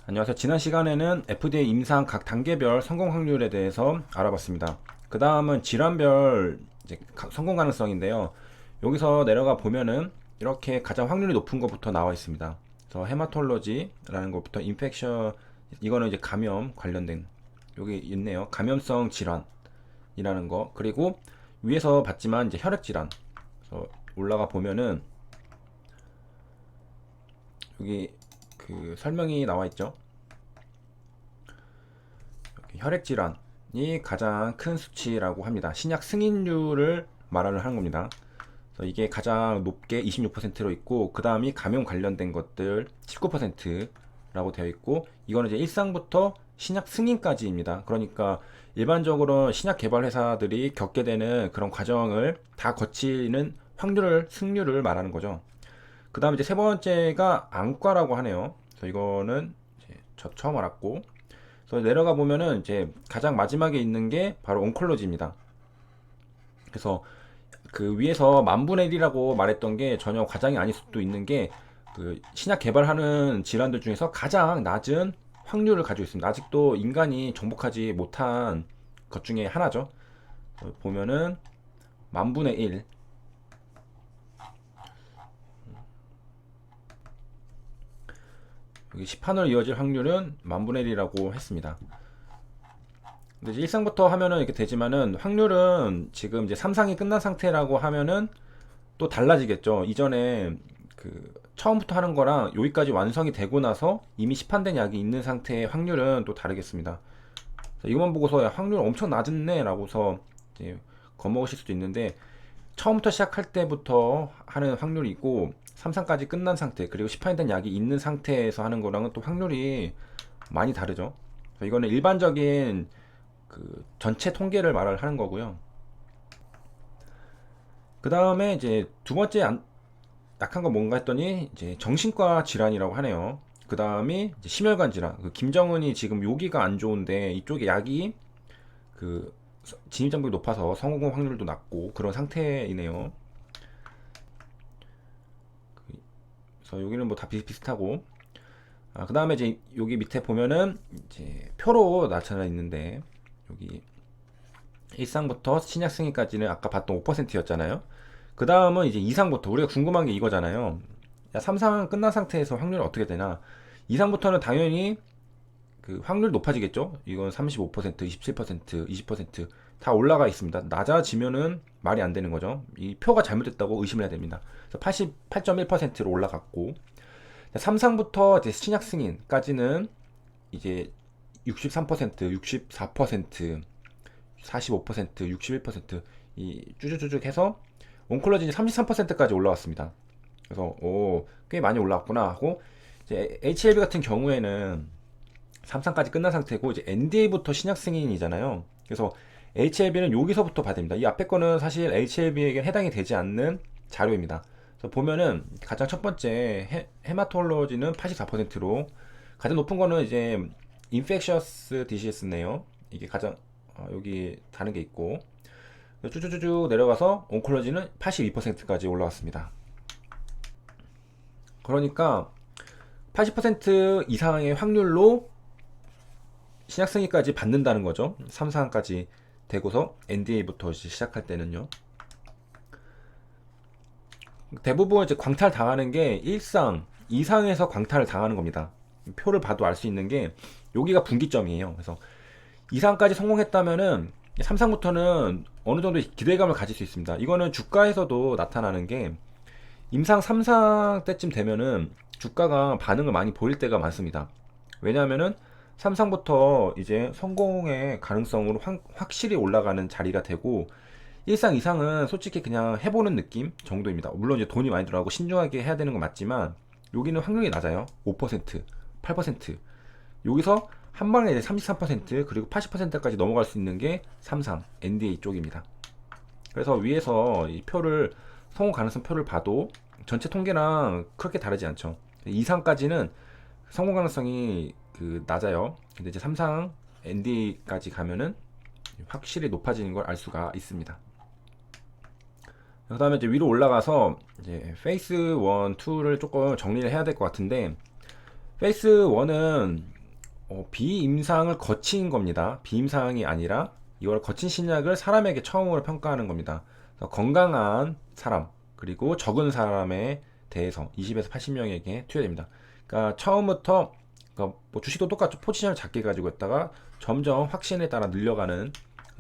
안녕하세요. 지난 시간에는 FDA 임상 각 단계별 성공 확률에 대해서 알아봤습니다. 그 다음은 질환별 이제 성공 가능성인데요. 여기서 내려가 보면은 이렇게 가장 확률이 높은 것부터 나와 있습니다. 그래서 헤마톨로지라는 것부터 인펙션, 이거는 이제 감염 관련된 여기 있네요. 감염성 질환이라는 거. 그리고 위에서 봤지만 이제 혈액 질환. 그래서 올라가 보면은 여기 그 설명이 나와 있죠. 혈액 질환이 가장 큰 수치라고 합니다. 신약 승인율을 말하는 하는 겁니다. 그래서 이게 가장 높게 26%로 있고, 그 다음이 감염 관련된 것들 19%라고 되어 있고, 이거는 이제 일상부터 신약 승인까지입니다. 그러니까 일반적으로 신약 개발 회사들이 겪게 되는 그런 과정을 다 거치는 승률을 말하는 거죠. 그 다음에 이제 세 번째가 안과라고 하네요. 그래서 이거는 이제 저 처음 알았고, 그래서 내려가 보면은 이제 가장 마지막에 있는 게 바로 온콜로지입니다. 그래서 그 위에서 만분의 1이라고 말했던 게 전혀 과장이 아닐 수도 있는 게, 그 신약 개발하는 질환들 중에서 가장 낮은 확률을 가지고 있습니다. 아직도 인간이 정복하지 못한 것 중에 하나죠. 보면은 만분의 1. 여기 시판으로 이어질 확률은 만분의 1이라고 했습니다. 근데 이제 일상부터 하면은 이렇게 되지만은 확률은 지금 이제 3상이 끝난 상태라고 하면은 또 달라지겠죠. 이전에 그 처음부터 하는 거랑 여기까지 완성이 되고 나서 이미 시판된 약이 있는 상태의 확률은 또 다르겠습니다. 이것만 보고서 야, 확률 엄청 낮네 라고서 이제 겁먹으실 수도 있는데, 처음부터 시작할 때부터 하는 확률이 있고 3상까지 끝난 상태, 그리고 시판된 약이 있는 상태에서 하는 거랑은 또 확률이 많이 다르죠. 이거는 일반적인 그 전체 통계를 말을 하는 거고요. 그 다음에 이제 두 번째 약한 건 뭔가 했더니 이제 정신과 질환이라고 하네요. 그 다음이 심혈관 질환. 그 김정은이 지금 여기가 안 좋은데 이쪽에 약이 그 진입 장벽이 높아서 성공 확률도 낮고 그런 상태이네요. 그래서 여기는 뭐 다 비슷비슷하고, 그 다음에 이제 여기 밑에 보면은 이제 표로 나타나 있는데, 여기 일상부터 신약 승인까지는 아까 봤던 5%였잖아요. 그 다음은 이제 이상부터 우리가 궁금한 게 이거잖아요. 야, 3상 끝난 상태에서 확률이 어떻게 되나? 이상부터는 당연히 그 확률 높아지겠죠? 이건 35%, 27%, 20%다 올라가 있습니다. 낮아지면은 말이 안 되는 거죠. 이 표가 잘못됐다고 의심을 해야 됩니다. 그래서 88.1%로 올라갔고, 3상부터 이제 신약 승인까지는 이제 63%, 64%, 45%, 61%이 쭉쭉쭉 해서 온콜로진이 33%까지 올라왔습니다. 그래서 꽤 많이 올라왔구나 하고, 이제 HLB 같은 경우에는 3상까지 끝난 상태고 이제 NDA부터 신약 승인이잖아요. 그래서 HLB는 여기서부터 봐야 됩니다. 이 앞에 거는 사실 HLB에게 해당이 되지 않는 자료입니다. 그래서 보면은 가장 첫 번째 헤마톨로지는 84%로, 가장 높은 거는 이제 인펙셔스 디시스네요. 이게 가장 여기 다른 게 있고, 쭉쭉쭉 내려가서 온콜로지는 82%까지 올라왔습니다. 그러니까 80% 이상의 확률로 신약 승인까지 받는다는 거죠. 3상까지 되고서 NDA부터 시작할 때는요. 대부분 이제 광탈 당하는 게 1상, 2상에서 광탈을 당하는 겁니다. 표를 봐도 알 수 있는 게 여기가 분기점이에요. 그래서 2상까지 성공했다면은 3상부터는 어느 정도 기대감을 가질 수 있습니다. 이거는 주가에서도 나타나는 게, 임상 3상 때쯤 되면은 주가가 반응을 많이 보일 때가 많습니다. 왜냐하면은 3상부터 이제 성공의 가능성으로 확실히 올라가는 자리가 되고, 1상 이상은 솔직히 그냥 해보는 느낌 정도입니다. 물론 이제 돈이 많이 들어가고 신중하게 해야 되는 건 맞지만, 여기는 확률이 낮아요. 5%, 8%. 여기서 한 방에 이제 33% 그리고 80%까지 넘어갈 수 있는 게 3상 NDA 쪽입니다. 그래서 위에서 이 표를, 성공 가능성 표를 봐도 전체 통계랑 그렇게 다르지 않죠. 2상까지는 성공 가능성이 그 낮아요. 근데 이제 3상 NDA까지 가면은 확실히 높아지는 걸 알 수가 있습니다. 그 다음에 이제 위로 올라가서 이제 페이스 1, 2를 조금 정리를 해야 될 것 같은데, 페이스 1은 비임상을 거친 겁니다. 비임상이 아니라 이걸 거친 신약을 사람에게 처음으로 평가하는 겁니다. 그래서 건강한 사람 그리고 적은 사람에 대해서 20에서 80명에게 투여됩니다. 그러니까 처음부터 그러니까 뭐 주식도 똑같죠. 포지션을 작게 가지고 있다가 점점 확신에 따라 늘려가는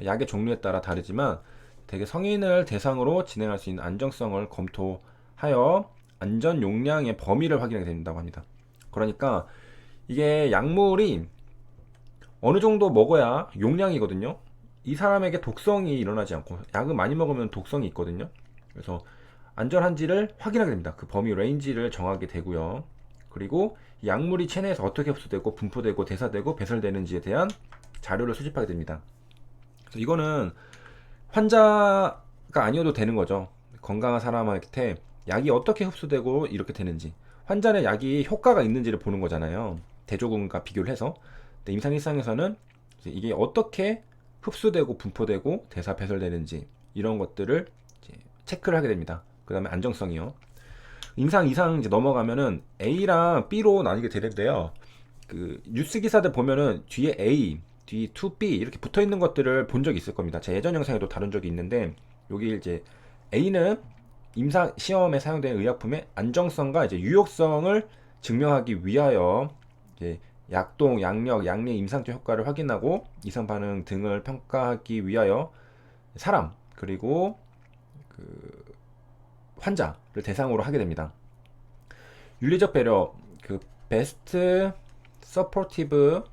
약의 종류에 따라 다르지만 대개 성인을 대상으로 진행할 수 있는 안정성을 검토하여 안전 용량의 범위를 확인하게 된다고 합니다. 그러니까 이게 약물이 어느 정도 먹어야 용량이거든요. 이 사람에게 독성이 일어나지 않고 약을 많이 먹으면 독성이 있거든요. 그래서 안전한지를 확인하게 됩니다. 그 범위 레인지를 정하게 되고요. 그리고 이 약물이 체내에서 어떻게 흡수되고 분포되고 대사되고 배설되는지에 대한 자료를 수집하게 됩니다. 그래서 이거는 환자가 아니어도 되는 거죠. 건강한 사람한테 약이 어떻게 흡수되고 이렇게 되는지, 환자는 약이 효과가 있는지를 보는 거잖아요. 대조군과 비교를 해서. 근데 임상일상에서는 이게 어떻게 흡수되고 분포되고 대사 배설되는지 이런 것들을 이제 체크를 하게 됩니다. 그 다음에 안정성이요. 임상 이상 이제 넘어가면은 A랑 B로 나뉘게 되는데요. 그 뉴스 기사들 보면은 뒤에 A, 뒤 2B 이렇게 붙어 있는 것들을 본 적이 있을 겁니다. 제 예전 영상에도 다룬 적이 있는데, 여기 이제 A는 임상 시험에 사용되는 의약품의 안정성과 이제 유효성을 증명하기 위하여 이제 약동, 약력, 약리 임상적 효과를 확인하고 이상 반응 등을 평가하기 위하여 사람 그리고 그 환자를 대상으로 하게 됩니다. 윤리적 배려, 그 베스트 서포티브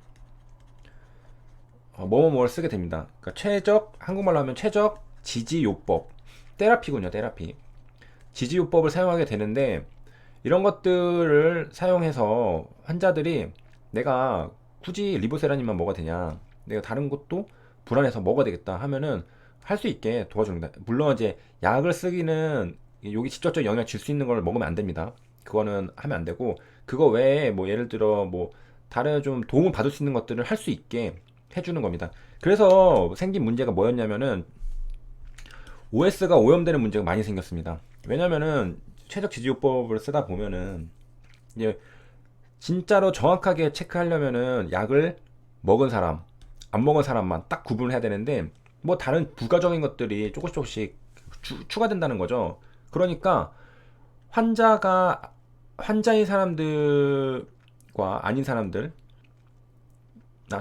뭐뭐뭐를 쓰게 됩니다. 그러니까 최적, 한국말로 하면 최적 지지요법, 테라피군요. 테라피 지지요법을 사용하게 되는데, 이런 것들을 사용해서 환자들이 내가 굳이 리보세라님만 먹어야 되냐, 내가 다른 것도 불안해서 먹어야 되겠다 하면은 할 수 있게 도와줍니다. 물론 이제 약을 쓰기는 여기 직접적 영향을 줄 수 있는 걸 먹으면 안 됩니다. 그거는 하면 안 되고, 그거 외에 뭐 예를 들어 뭐 다른 좀 도움을 받을 수 있는 것들을 할 수 있게 해주는 겁니다. 그래서 생긴 문제가 뭐였냐면은 OS가 오염되는 문제가 많이 생겼습니다. 왜냐면은 최적 지지요법을 쓰다 보면은 이제 진짜로 정확하게 체크하려면은 약을 먹은 사람, 안 먹은 사람만 딱 구분을 해야 되는데, 뭐 다른 부가적인 것들이 조금씩 조금씩 추가된다는 거죠. 그러니까 환자가 환자인 사람들과 아닌 사람들,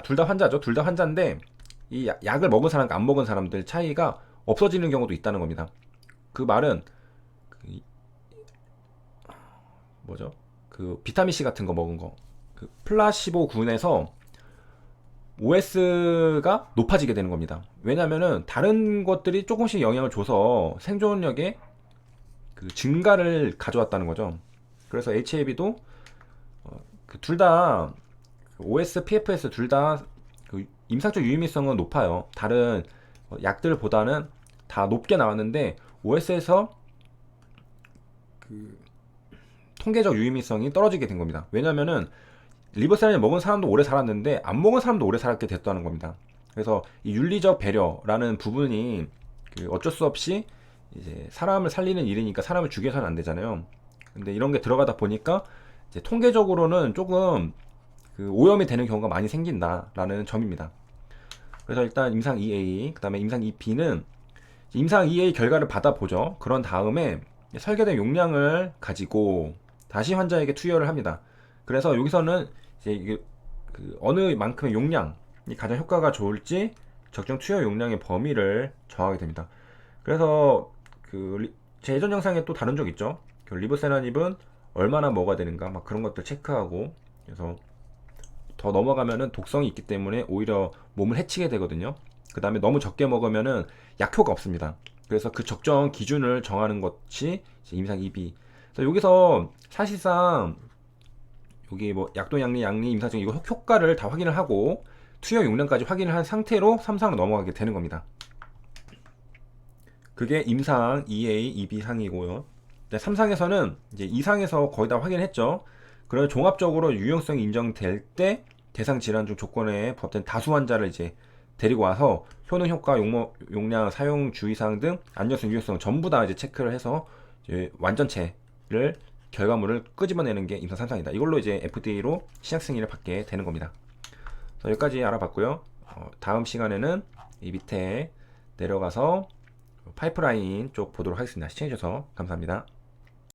둘 다 환자죠. 둘 다 환자인데 이 약을 먹은 사람과 안 먹은 사람들 차이가 없어지는 경우도 있다는 겁니다. 그 말은 그 뭐죠? 그 비타민 C 같은 거 먹은 거, 그 플라시보군에서 OS가 높아지게 되는 겁니다. 왜냐면은 다른 것들이 조금씩 영향을 줘서 생존력에 그 증가를 가져왔다는 거죠. 그래서 HAB도 둘다 OS, PFS 둘 다 그 임상적 유의미성은 높아요. 다른 약들보다는 다 높게 나왔는데 OS에서 그 통계적 유의미성이 떨어지게 된 겁니다. 왜냐면은 리버세라닌 먹은 사람도 오래 살았는데 안 먹은 사람도 오래 살았게 됐다는 겁니다. 그래서 이 윤리적 배려라는 부분이 그 어쩔 수 없이 이제 사람을 살리는 일이니까 사람을 죽여서는 안 되잖아요. 근데 이런 게 들어가다 보니까 이제 통계적으로는 조금 그 오염이 되는 경우가 많이 생긴다라는 점입니다. 그래서 일단 임상 2A, 그 다음에 임상 2B는 임상 2A 결과를 받아보죠. 그런 다음에 설계된 용량을 가지고 다시 환자에게 투여를 합니다. 그래서 여기서는 이제 이게 그 어느 만큼의 용량이 가장 효과가 좋을지 적정 투여 용량의 범위를 정하게 됩니다. 그래서 그 제 예전 영상에 또 다룬 적 있죠. 그 리보세라닙은 얼마나 먹어야 되는가 막 그런 것들 체크하고, 그래서 더 넘어가면은 독성이 있기 때문에 오히려 몸을 해치게 되거든요. 그 다음에 너무 적게 먹으면은 약효가 없습니다. 그래서 그 적정 기준을 정하는 것이 임상 2B. 여기서 사실상 여기 뭐 약도, 약리, 양리, 임상적 이거 효과를 다 확인을 하고 투여 용량까지 확인을 한 상태로 3상으로 넘어가게 되는 겁니다. 그게 임상 2A, 2B 상이고요. 3상에서는 이제 2상에서 거의 다 확인했죠. 그래서 종합적으로 유용성이 인정될 때 대상 질환 중 조건에 부합된 다수 환자를 이제 데리고 와서 효능, 효과, 용량, 사용 주의사항 등 안전성, 유효성 전부 다 이제 체크를 해서 이제 완전체를 결과물을 끄집어내는 게 임상 3상이다. 이걸로 이제 FDA로 신약 승인을 받게 되는 겁니다. 그래서 여기까지 알아봤고요. 다음 시간에는 이 밑에 내려가서 파이프라인 쪽 보도록 하겠습니다. 시청해주셔서 감사합니다.